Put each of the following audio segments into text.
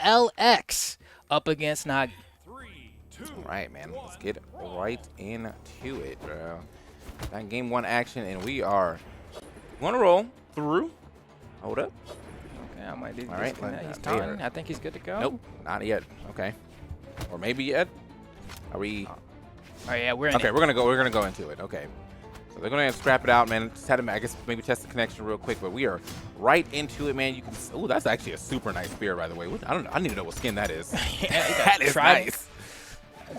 LX up against Nagi. All right, man. Let's get right into it, bro. That game one action, and we are going to roll through. Hold up. Okay, I might do All right, He's taunting. I think he's good to go. Nope, not yet. Okay, or maybe yet. Are we? Oh yeah, we're in Okay, it. we're gonna go into it. Okay, so they're gonna scrap it out, man. Just had to, I guess, maybe test the connection real quick, but we are right into it, man. You can. Oh, that's actually a super nice spear, by the way. I don't know. I need to know what skin that is. Yeah, That is nice.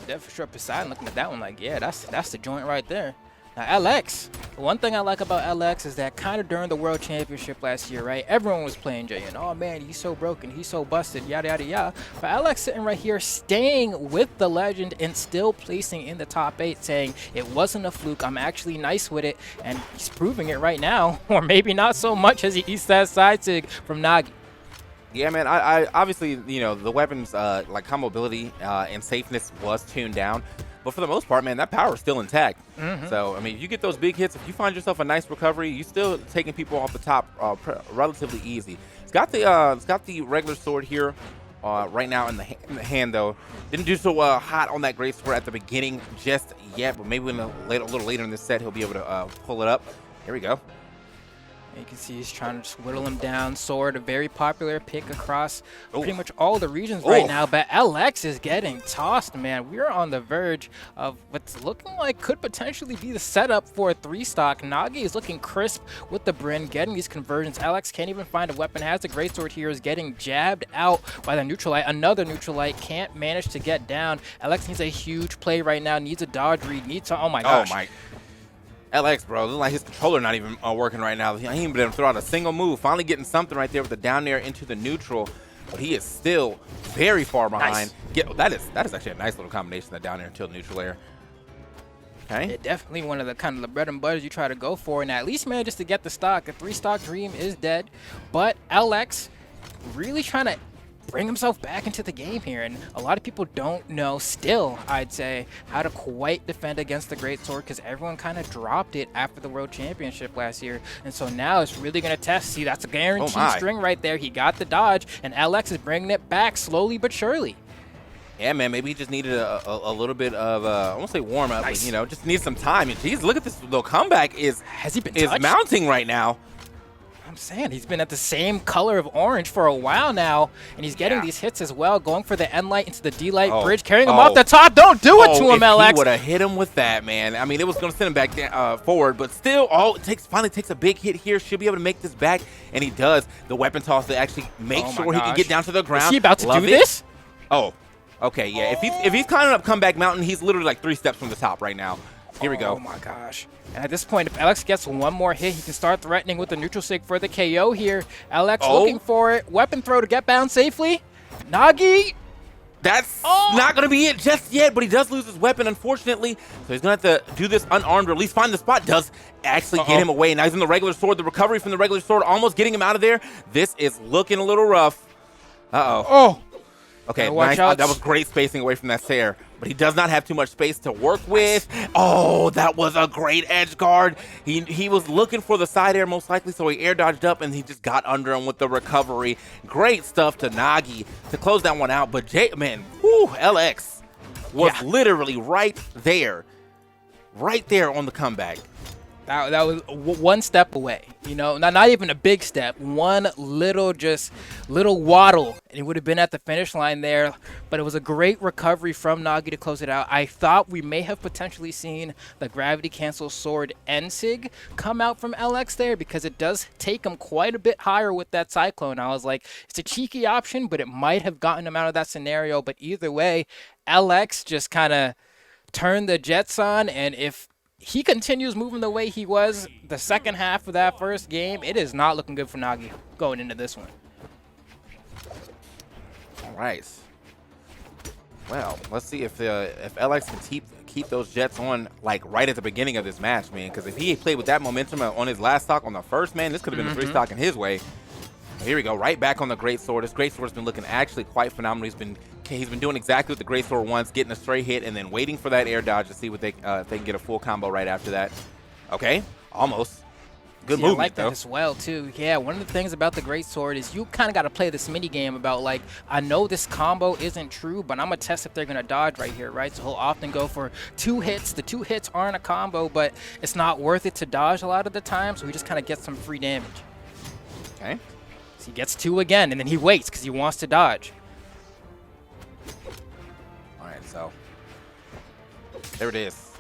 Definitely sure beside looking at that one like, yeah, that's the joint right there. Now LX, one thing I like about LX is that kind of during the World Championship last year, right? Everyone was playing Jay and oh man, he's so broken, he's so busted, yada yada yada. But LX sitting right here, staying with the legend and still placing in the top 8, saying it wasn't a fluke. I'm actually nice with it, and he's proving it right now, or maybe not so much as he eats that side sig from Nagi. Yeah, man. I obviously, the weapons like combo ability and safeness was tuned down, but for the most part, man, that power is still intact. So I mean, if you get those big hits, if you find yourself a nice recovery, you still taking people off the top relatively easy. It's got the regular sword here right now in the hand though. Didn't do so hot on that great sword at the beginning just yet, but maybe a little later in this set he'll be able to pull it up. Here we go. You can see he's trying to just whittle him down. Sword, a very popular pick across pretty much all the regions right now. But LX is getting tossed, man. We're on the verge of what's looking like could potentially be the setup for a 3-stock. Nagi is looking crisp with the Bryn, getting these conversions. LX can't even find a weapon. Has the greatsword here, is getting jabbed out by the neutralite. Another neutralite can't manage to get down. LX needs a huge play right now. Needs a dodge read. Needs to, oh my gosh. Oh my. LX, bro, looks like his controller not even working right now. He ain't even been able to throw out a single move. Finally getting something right there with the down air into the neutral, but he is still very far behind. Nice. That is actually a nice little combination, that down air into the neutral air. Okay. Yeah, definitely one of the kind of the bread and butters you try to go for, and at least manages to get the stock. The 3-stock dream is dead, but LX really trying to bring himself back into the game here, and a lot of people don't know still, I'd say, how to quite defend against the greatsword, because everyone kind of dropped it after the World Championship last year, and so now it's really going to test. See, that's a guaranteed string right there. He got the dodge, and LX is bringing it back slowly but surely. Yeah, man, maybe he just needed a little bit of, I won't say warm up, Nice. but, just needs some time. And geez, look at this little comeback Has he been touched? mounting right now. I'm saying he's been at the same color of orange for a while now, and he's getting these hits as well, going for the N light into the D light bridge, carrying him off the top. Don't do it to him, LX. He would have hit him with that, man. I mean, it was going to send him back forward, but still, finally takes a big hit here. Should be able to make this back, and he does. The weapon toss to actually make sure he can get down to the ground. Is he about to do this? Oh, okay, yeah. If he's climbing up comeback mountain, he's literally like 3 steps from the top right now. Here we go. Oh my gosh. And at this point, if LX gets one more hit, he can start threatening with the neutral sig for the KO here. LX looking for it. Weapon throw to get bound safely. Nagi. That's not going to be it just yet, but he does lose his weapon, unfortunately. So he's going to have to do this unarmed, or at least find the spot. Does actually get him away. Now he's in the regular sword. The recovery from the regular sword almost getting him out of there. This is looking a little rough. Okay, nice. That was great spacing away from that Sair, but he does not have too much space to work with. Oh, that was a great edge guard. He was looking for the side air most likely, so he air dodged up, and he just got under him with the recovery. Great stuff to Nagi to close that one out, but LX was literally right there on the comeback. That was one step away, not even a big step, one little waddle, and he would have been at the finish line there. But it was a great recovery from Nagi to close it out. I thought we may have potentially seen the gravity cancel sword N-Sig come out from LX there, because it does take him quite a bit higher with that cyclone. I was like, it's a cheeky option, but it might have gotten him out of that scenario. But either way, LX just kind of turned the jets on, and if he continues moving the way he was the second half of that first game, it is not looking good for Nagi going into this one. All right. Well, let's see if LX can keep those jets on like right at the beginning of this match, man. Because if he played with that momentum on his last stock on the first, man, this could have been a 3-stock in his way. Here we go, right back on the greatsword. This greatsword's been looking actually quite phenomenal. He's been doing exactly what the greatsword wants, getting a straight hit and then waiting for that air dodge to see what if they can get a full combo right after that. Okay, almost. Good See, I movement, like that though. as well too. Yeah, one of the things about the great sword is you kind of got to play this mini game about like, I know this combo isn't true, but I'm gonna test if they're gonna dodge right here, right? So he'll often go for 2 hits. The 2 hits aren't a combo, but it's not worth it to dodge a lot of the time. So he just kind of gets some free damage. Okay. So he gets 2 again, and then he waits because he wants to dodge. All right, so there it is.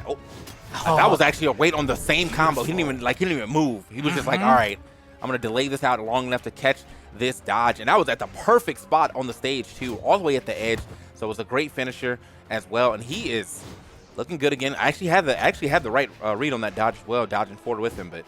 Oh, that was actually a wait on the same combo. He didn't even move. He was just like, all right, I'm gonna delay this out long enough to catch this dodge, and that was at the perfect spot on the stage too, all the way at the edge. So it was a great finisher as well, and he is looking good again. I actually had the right read on that dodge as well, dodging forward with him, but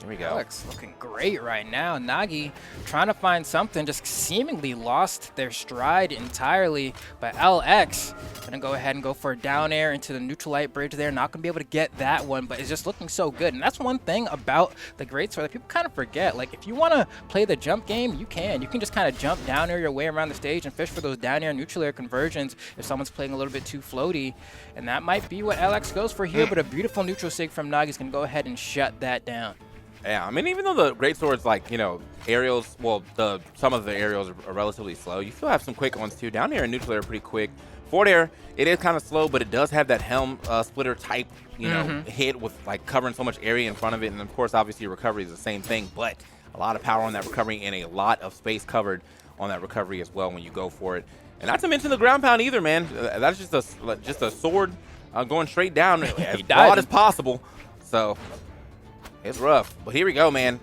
here we go. Alex looking great right now. Nagi trying to find something, just seemingly lost their stride entirely. But LX gonna go ahead and go for a down air into the neutral light bridge there. Not gonna be able to get that one, but it's just looking so good. And that's one thing about the greatsword that people kind of forget. Like, if you want to play the jump game, you can. You can just kind of jump down air your way around the stage and fish for those down air neutral air conversions if someone's playing a little bit too floaty. And that might be what LX goes for here, but a beautiful neutral sig from Nagi is gonna go ahead and shut that down. Yeah, I mean, even though the greatsword's like, you know, aerials, well, some of the aerials are relatively slow, you still have some quick ones too. Down air and neutral air are pretty quick. Forward air, it is kind of slow, but it does have that helm splitter type, you know, hit with like covering so much area in front of it. And of course, obviously, recovery is the same thing, but a lot of power on that recovery and a lot of space covered on that recovery as well when you go for it. And not to mention the ground pound either, man. That's just a sword going straight down as broad as possible. So it's rough, but here we go, man.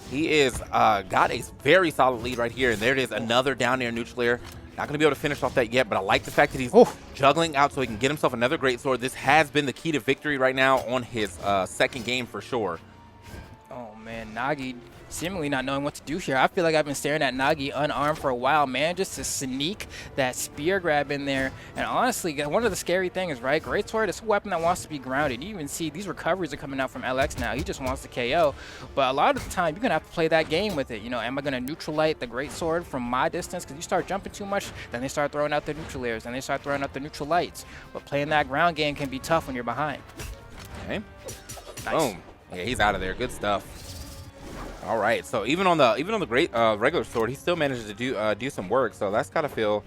He is got a very solid lead right here, and there it is, another down air neutral air. Not going to be able to finish off that yet, but I like the fact that he's juggling out so he can get himself another great sword. This has been the key to victory right now on his second game for sure. Oh man, Nagi seemingly not knowing what to do here. I feel like I've been staring at Nagi unarmed for a while, man, just to sneak that spear grab in there. And honestly, one of the scary things, right? Greatsword is a weapon that wants to be grounded. You even see these recoveries are coming out from LX now. He just wants to KO. But a lot of the time, you're going to have to play that game with it. You know, am I going to neutralite the Greatsword from my distance? Because you start jumping too much, then they start throwing out the neutral airs, then they start throwing out the neutral lights. But playing that ground game can be tough when you're behind. Okay. Nice. Boom. Yeah, he's out of there. Good stuff. All right, so even on the great regular sword, he still manages to do some work. So that's gotta feel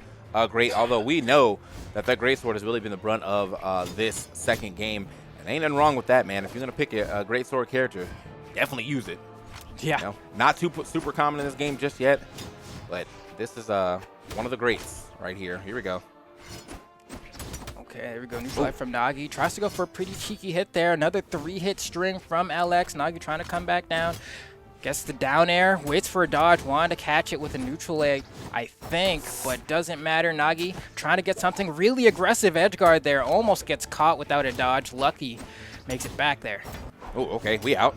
great. Although we know that great sword has really been the brunt of this second game, and ain't nothing wrong with that, man. If you're gonna pick a great sword character, definitely use it. Yeah. You know, not super common in this game just yet, but this is one of the greats right here. Here we go. Okay, there we go. Neutral light from Nagi. Tries to go for a pretty cheeky hit there. Another 3-hit string from LX. Nagi trying to come back down. Gets the down air, waits for a dodge, wanted to catch it with a neutral air, I think, but doesn't matter. Nagi trying to get something really aggressive edge guard there. Almost gets caught without a dodge. Lucky makes it back there. Oh, okay, we out.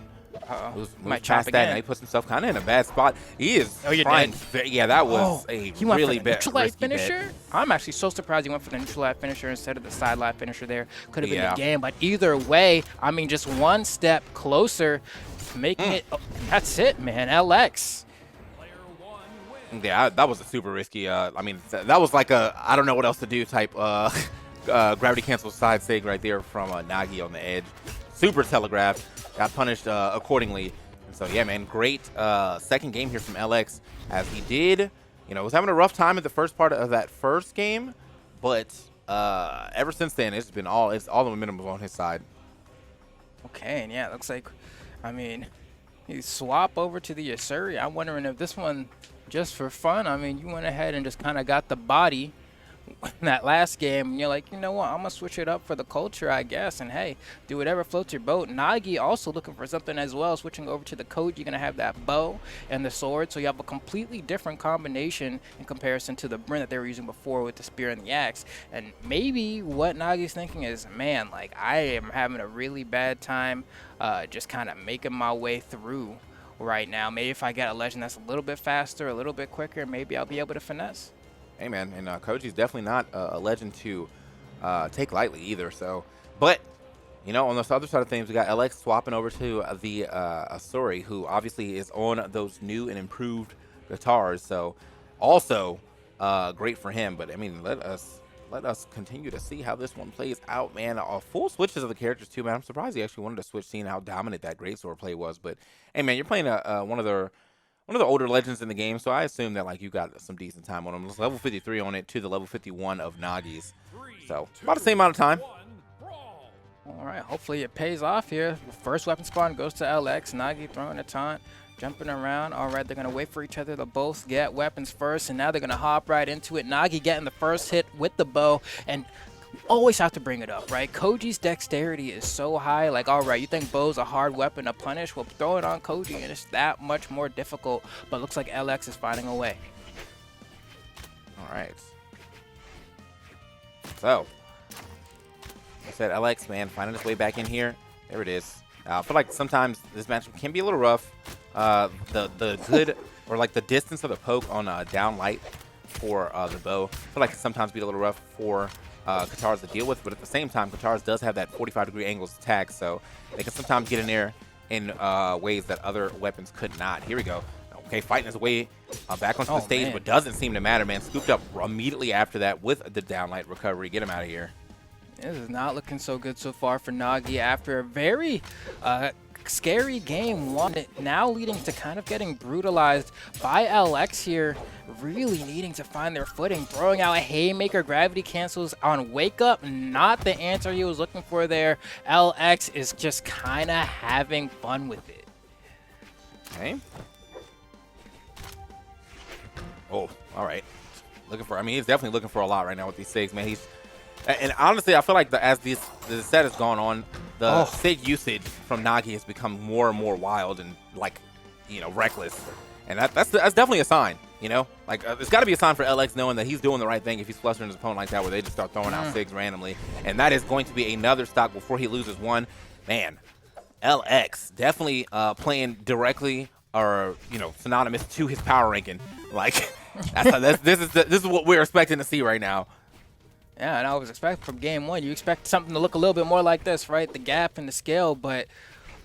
Might chop past that. Now he puts himself kind of in a bad spot. He is trying. Yeah, that was a he went really for the neutral light finisher. Bet. I'm actually so surprised he went for the neutral light finisher instead of the side light finisher there. Could have been the game, but either way, I mean, just one step closer to making it. Oh, that's it, man. LX. Yeah, that was a super risky. I mean, that was like a I don't know what else to do type gravity cancel side sig right there from Nagi on the edge. Super telegraphed. Got punished accordingly. And so, yeah, man, great second game here from LX, as he did, you know, was having a rough time at the first part of that first game, but ever since then, it's all the momentum was on his side. Okay, and yeah, it looks like, I mean, you swap over to the Yasuri. I'm wondering if this one, just for fun, I mean, you went ahead and just kind of got the body in that last game, and you're like, you know what, I'm gonna switch it up for the culture, I guess, and hey, do whatever floats your boat. Nagi also looking for something as well, switching over to the Koji. You're gonna have that bow and the sword, so you have a completely different combination in comparison to the Bryn that they were using before with the spear and the axe. And maybe what Nagi's thinking is, man, like, I am having a really bad time just kind of making my way through right now. Maybe if I get a legend that's a little bit faster, a little bit quicker, maybe I'll be able to finesse. Hey, man, and Koji's definitely not a legend to take lightly either. So, but, you know, on this other side of things, we got LX swapping over to the Asuri, who obviously is on those new and improved guitars. So, also great for him. But, I mean, let's let us continue to see how this one plays out, man. Full switches of the characters too, man. I'm surprised he actually wanted to switch, seeing how dominant that greatsword play was. But hey, man, you're playing one of the older legends in the game, so I assume that like you got some decent time on him. It's level 53 on it to the level 51 of Nagi's, so about the same amount of time. All right, hopefully it pays off here. First weapon spawn goes to LX. Nagi throwing a taunt, jumping around. All right, they're going to wait for each other to both get weapons first, and now they're going to hop right into it. Nagi getting the first hit with the bow, and always have to bring it up, right? Koji's dexterity is so high. Like, all right, you think bow's a hard weapon to punish? Well, throw it on Koji, and it's that much more difficult, but looks like LX is finding a way. All right. So, I said LX, man, finding his way back in here. There it is. I feel like sometimes this matchup can be a little rough. The good, or like the distance of the poke on down light for the bow, I feel like it sometimes be a little rough for Katars to deal with, but at the same time, Katars does have that 45-degree angles attack, so they can sometimes get in there in ways that other weapons could not. Here we go. Okay, fighting his way back onto the stage, but doesn't seem to matter, man. Scooped up immediately after that with the downlight recovery. Get him out of here. This is not looking so good so far for Nagi after a very scary game one, now leading to kind of getting brutalized by LX here, really needing to find their footing, throwing out a haymaker, gravity cancels on wake up, not the answer he was looking for there. LX is just kind of having fun with it. Okay. Oh, all right. Looking for, I mean, he's definitely looking for a lot right now with these SIGs, man. And honestly, I feel like as the set has gone on, the SIG usage from Nagi has become more and more wild and, like, you know, reckless. And that's definitely a sign, you know? Like, it's got to be a sign for LX knowing that he's doing the right thing if he's flustering his opponent like that, where they just start throwing out SIGs randomly. And that is going to be another stock before he loses one. Man, LX definitely playing directly or, you know, synonymous to his power ranking. Like, this is what we're expecting to see right now. Yeah, and I was expecting from game one, you expect something to look a little bit more like this, right? The gap and the scale, but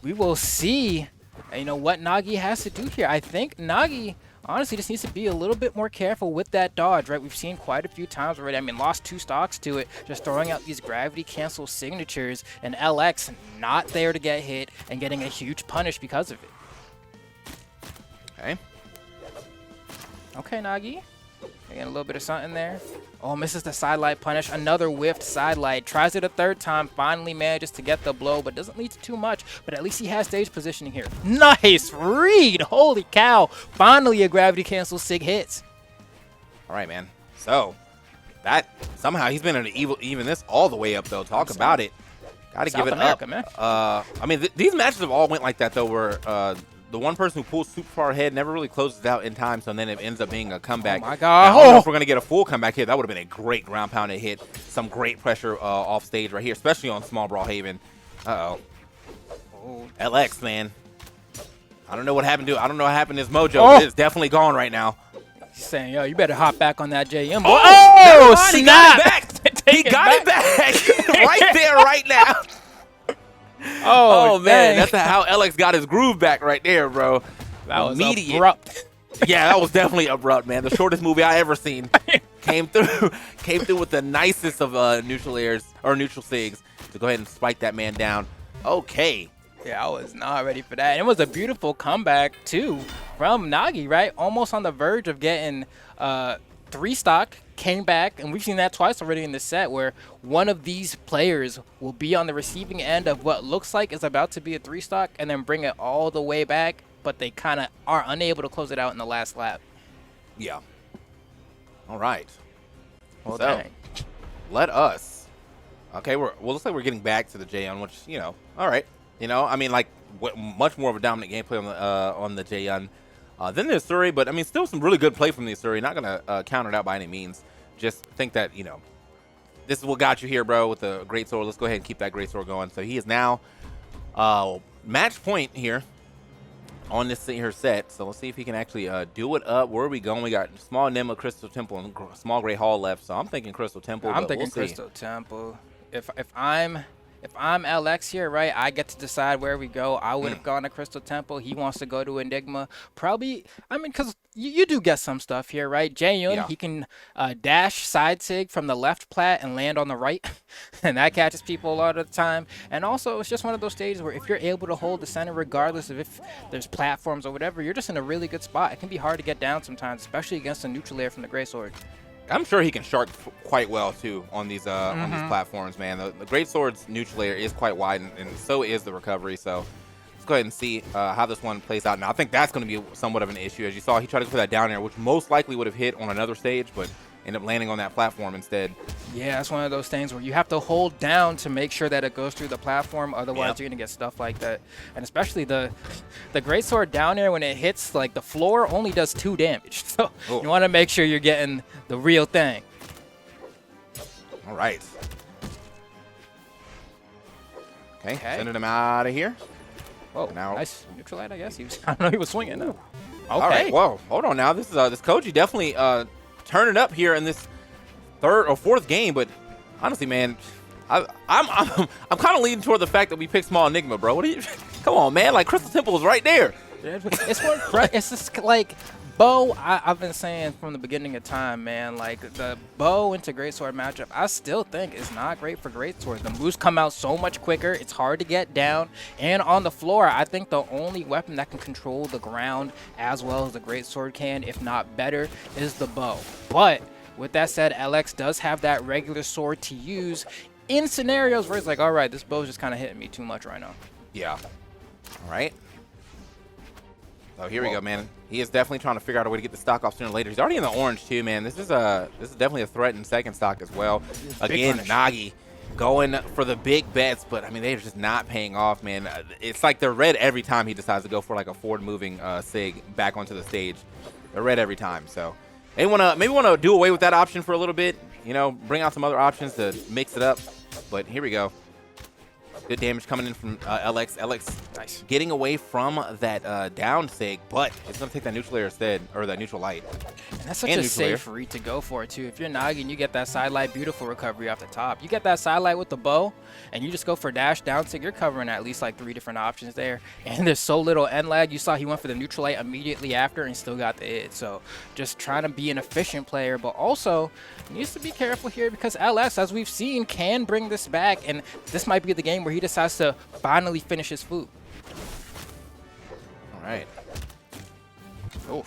we will see, you know, what Nagi has to do here. I think Nagi honestly just needs to be a little bit more careful with that dodge, right? We've seen quite a few times already. I mean, lost 2 stocks to it, just throwing out these gravity cancel signatures, and LX not there to get hit and getting a huge punish because of it. Okay. Okay, Nagi. Getting a little bit of something there. Oh, misses the sidelight punish. Another whiffed sidelight. Tries it a third time. Finally manages to get the blow, but doesn't lead to too much. But at least he has stage positioning here. Nice read. Holy cow. Finally a gravity cancel SIG hits. All right, man. So, that somehow he's been in an even this all the way up, though. Talk about it. Got to give it America, up. Man. I mean, these matches have all went like that, though, where the one person who pulls super far ahead never really closes out in time, so then it ends up being a comeback. Oh, my God. Now, I don't know if we're going to get a full comeback here. That would have been a great ground pound hit. Some great pressure off stage right here, especially on small Brawlhalla. Uh-oh. Oh. LX, man. I don't know what happened to it. I don't know what happened to his mojo, but it's definitely gone right now. He's saying, yo, you better hop back on that JM. Oh, snap. He got it back. He got it back. Right there, right now. Oh man, that's how LX got his groove back right there, bro. That was abrupt. Yeah, that was definitely abrupt, man. The shortest movie I ever seen. Came through with the nicest of neutral airs or neutral SIGs to go ahead and spike that man down. Okay. Yeah, I was not ready for that. And it was a beautiful comeback too from Nagi, right? Almost on the verge of getting 3 stock. Came back, and we've seen that twice already in the set, where one of these players will be on the receiving end of what looks like is about to be a 3 stock and then bring it all the way back, but they kind of are unable to close it out in the last lap. Yeah. All right. Well, so, dang. Let us. Okay, looks like we're getting back to the Jaehyun, which, you know, all right. You know, I mean, like, much more of a dominant gameplay on the Jaehyun than the Asuri, but I mean, still some really good play from the Asuri. Not gonna counter it out by any means. Just think that, you know, this is what got you here, bro, with the great sword. Let's go ahead and keep that great sword going. So he is now match point here on this here set. So let's see if he can actually do it up. Where are we going? We got small Nima, Crystal Temple, and small Gray Hall left. So I'm thinking Crystal Temple. I'm thinking Crystal Temple. If I'm LX here, right, I get to decide where we go. I would have gone to Crystal Temple. He wants to go to Enigma. Probably, I mean, because you do get some stuff here, right? Jae-yoon, Yeah. he can dash side sig from the left plat and land on the right, and that catches people a lot of the time. And also, it's just one of those stages where if you're able to hold the center, regardless of if there's platforms or whatever, you're just in a really good spot. It can be hard to get down sometimes, especially against a neutral layer from the Greatsword. I'm sure he can shark quite well too on these platforms, man. The Greatsword's neutral layer is quite wide, and so is the recovery. So let's go ahead and see how this one plays out. Now I think that's going to be somewhat of an issue. As you saw, he tried to go for that down air, which most likely would have hit on another stage, but ended up landing on that platform instead. Yeah, that's one of those things where you have to hold down to make sure that it goes through the platform. Otherwise, you're gonna get stuff like that. And especially the Greatsword down air, when it hits, like, the floor only does 2 damage. So you want to make sure you're getting the real thing. All right. Okay. Sending him out of here. Oh, now nice neutral light, I guess. I don't know he was swinging. No. Okay. All right. Whoa. Hold on now. This is this Koji definitely turning up here in this 3rd or 4th game, but honestly, man, I'm kind of leaning toward the fact that we picked Small Enigma, bro. What do you? Come on, man! Like Crystal Temple is right there. It's just like Bow. I've been saying from the beginning of time, man. Like the Bow into Greatsword matchup, I still think is not great for Greatsword. The moves come out so much quicker. It's hard to get down, and on the floor, I think the only weapon that can control the ground as well as the Greatsword can, if not better, is the Bow. But with that said, LX does have that regular sword to use in scenarios where it's like, all right, this bow's just kind of hitting me too much right now. Yeah. All right. So here we go, man. He is definitely trying to figure out a way to get the stock off sooner or later. He's already in the orange too, man. This is definitely a threat in second stock as well. Again, Nagi going for the big bets, but I mean they're just not paying off, man. It's like they're red every time he decides to go for like a forward moving sig back onto the stage. They're red every time, so. They maybe want to do away with that option for a little bit, you know, bring out some other options to mix it up. But here we go. Good damage coming in from LX. LX nice. Getting away from that down sig, but it's going to take that neutral layer instead, or that neutral light. And that's such a safe read to go for, too. If you're Nagi and you get that side light, beautiful recovery off the top. You get that side light with the bow, and you just go for dash down sig, you're covering at least like 3 different options there. And there's so little end lag. You saw he went for the neutral light immediately after and still got the hit. So just trying to be an efficient player, but also needs to be careful here because LS, as we've seen, can bring this back. And this might be the game where he decides to finally finish his food. All right. Oh,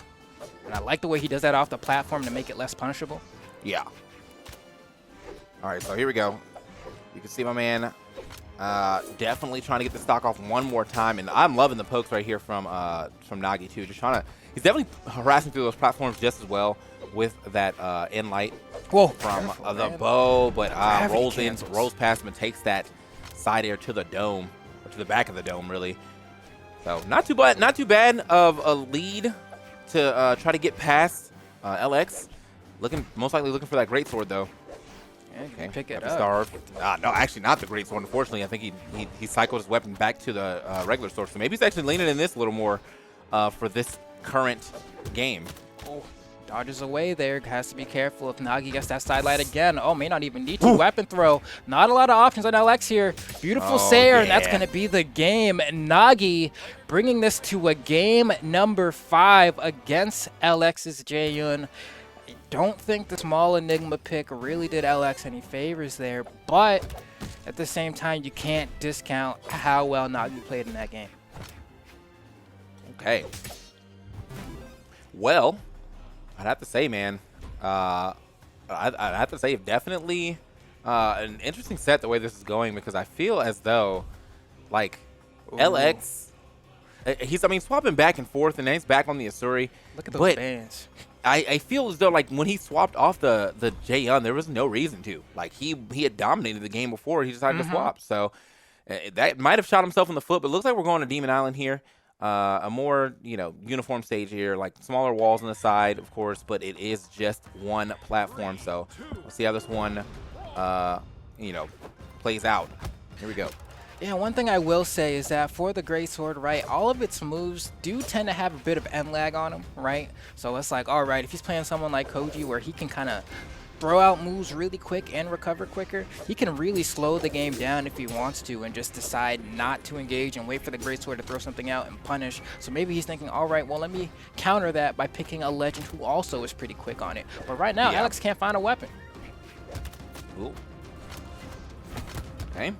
and I like the way he does that off the platform to make it less punishable. Yeah. All right, so here we go. You can see my man definitely trying to get the stock off one more time, and I'm loving the pokes right here from Nagi too. Just trying to, he's definitely harassing through those platforms just as well with that end light from the bow, but rolls past him and takes that side air to the dome, or to the back of the dome, really. So not too bad of a lead to try to get past LX. Most likely looking for that greatsword though. Okay, pick it up. Starve. No, actually not the greatsword. Unfortunately, I think he cycled his weapon back to the regular sword. So maybe he's actually leaning in this a little more for this current game. Oh, dodges away there. Has to be careful if Nagi gets that side light again. Oh, may not even need to. Weapon throw. Not a lot of options on LX here. Beautiful Sayer, and that's going to be the game. Nagi bringing this to a game number 5 against LX's Jae-yoon. I don't think the small Enigma pick really did LX any favors there, but at the same time, you can't discount how well Nagi played in that game. Okay. Well, I'd have to say, man, I'd have to say definitely an interesting set the way this is going, because I feel as though, like, LX, he's, swapping back and forth, and then he's back on the Asuri. Look at those bands. I feel as though, like, when he swapped off the Jae-yoon, there was no reason to. Like, he had dominated the game before he decided to swap. So that might have shot himself in the foot, but it looks like we're going to Demon Island here. A more, uniform stage here, like smaller walls on the side, of course, but it is just one platform. So we'll see how this one, plays out. Here we go. Yeah, one thing I will say is that for the Greatsword, right, all of its moves do tend to have a bit of end lag on them, right? So it's like, all right, if he's playing someone like Koji where he can kind of throw out moves really quick and recover quicker, he can really slow the game down if he wants to and just decide not to engage and wait for the greatsword to throw something out and punish. So maybe he's thinking, all right, well, let me counter that by picking a legend who also is pretty quick on it. But right now, Alex can't find a weapon. Ooh. Okay.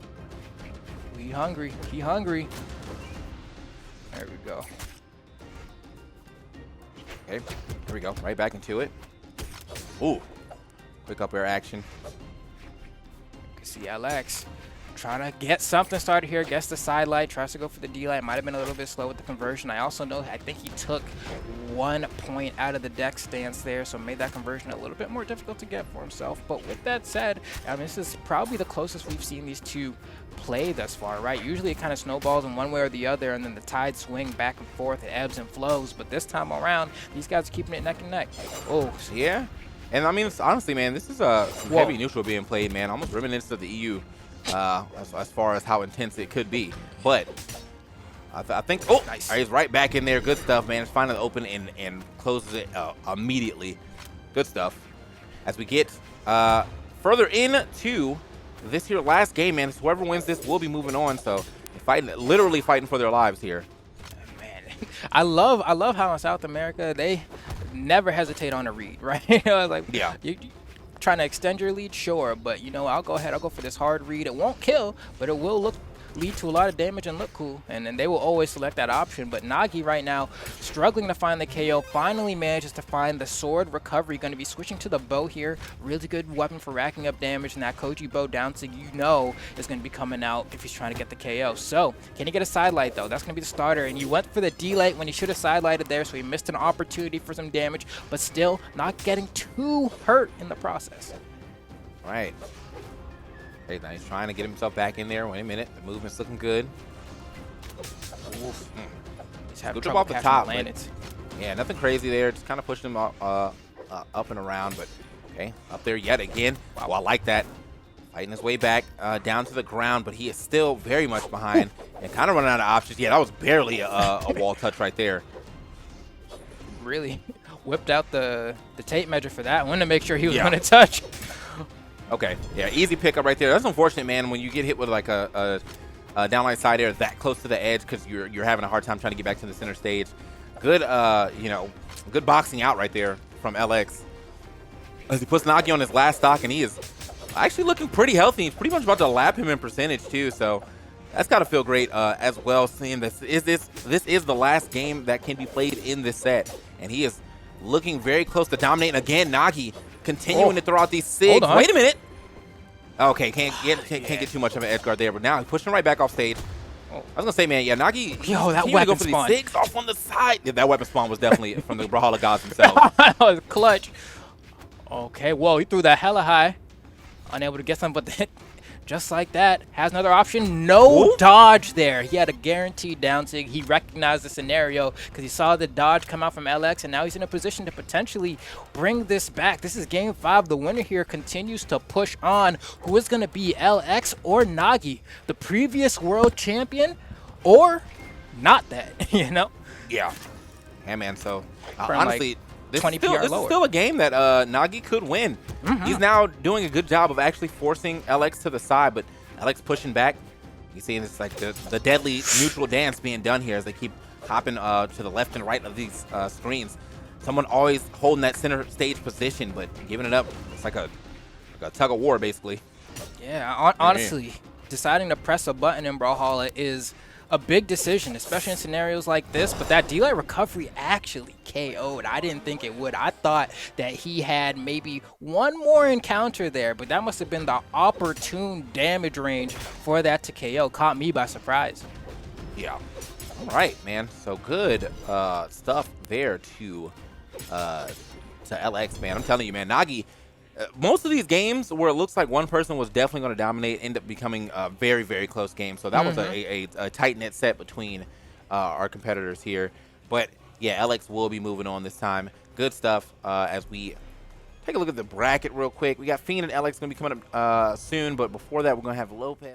He hungry. He hungry. There we go. Okay, here we go. Right back into it. Ooh. Quick up air action. You can see Alex trying to get something started here. Gets the side light. Tries to go for the D light. Might have been a little bit slow with the conversion. I also know, I think he took 1 point out of the deck stance there, so made that conversion a little bit more difficult to get for himself. But with that said, I mean, this is probably the closest we've seen these two play thus far, right? Usually it kind of snowballs in one way or the other, and then the tides swing back and forth. It ebbs and flows. But this time around, these guys are keeping it neck and neck. Oh, yeah. And I mean, honestly, man, this is some heavy neutral being played, man. Almost reminiscent of the EU as far as how intense it could be. But I think, oh, nice. He's right back in there. Good stuff, man. It's finally open and closes it immediately. Good stuff. As we get further into this here last game, man, whoever wins this will be moving on. So literally fighting for their lives here. Man, I love how in South America they never hesitate on a read, right? You know, like, yeah, you trying to extend your lead, sure, but you know, I'll go for this hard read. It won't kill, but it will lead to a lot of damage and look cool, and they will always select that option. But Nagi right now struggling to find the KO, finally manages to find the sword recovery. Going to be switching to the bow here. Really good weapon for racking up damage, and that Koji bow down, so you know is going to be coming out if he's trying to get the KO. So can he get a side light though? That's going to be the starter, and he went for the D light when he should have side lighted there, so he missed an opportunity for some damage, but still not getting too hurt in the process. Right. Okay, now he's trying to get himself back in there. Wait a minute. The movement's looking good. Good job off the top. Yeah, nothing crazy there. Just kind of pushing him up and around. But, okay, up there yet again. Wow, I like that. Fighting his way back down to the ground, but he is still very much behind and kind of running out of options. Yeah, that was barely a wall touch right there. Really whipped out the tape measure for that one to make sure he was going to touch. Okay, yeah, easy pickup right there. That's unfortunate, man, when you get hit with like a downline side air that close to the edge because you're having a hard time trying to get back to the center stage. Good, you know, good boxing out right there from LX. As he puts Nagi on his last stock, and he is actually looking pretty healthy. He's pretty much about to lap him in percentage too, so that's got to feel great as well, seeing this is the last game that can be played in this set, and he is looking very close to dominating again. Nagi continuing to throw out these SIGs. Wait a minute. Okay, can't get too much of an edge guard there, but now he's pushing right back off stage. I was gonna say, man, yeah, Nagi. Yo, that weapon go for spawn. These SIGs off on the side. Yeah, that weapon spawn was definitely from the Brawlhalla gods themselves. That was clutch. Okay, whoa, he threw that hella high. Unable to get some, but then, just like that, has another option. No dodge there. He had a guaranteed down sig. He recognized the scenario because he saw the dodge come out from LX, and now he's in a position to potentially bring this back. This is game 5. The winner here continues to push on. Who is going to be, LX or Nagi? The previous world champion or not that, you know? Yeah. Yeah, man, so From honestly, like this 20 PR is lower. still a game that Nagi could win. He's now doing a good job of actually forcing LX to the side, but LX pushing back. You see it's like the deadly neutral dance being done here as they keep hopping to the left and right of these screens. Someone always holding that center stage position, but giving it up. It's like a tug of war, basically. Yeah, honestly, deciding to press a button in Brawlhalla is a big decision, especially in scenarios like this, but that D-Light recovery actually KO'd. I didn't think it would. I thought that he had maybe one more encounter there, but that must have been the opportune damage range for that to KO. Caught me by surprise. Yeah. All right, man. So good stuff there to LX, man. I'm telling you, man, Nagi, most of these games where it looks like one person was definitely going to dominate end up becoming a very, very close game. So that was a tight-knit set between our competitors here. But, yeah, LX will be moving on this time. Good stuff as we take a look at the bracket real quick. We got Fiend and LX going to be coming up soon. But before that, we're going to have Lopez.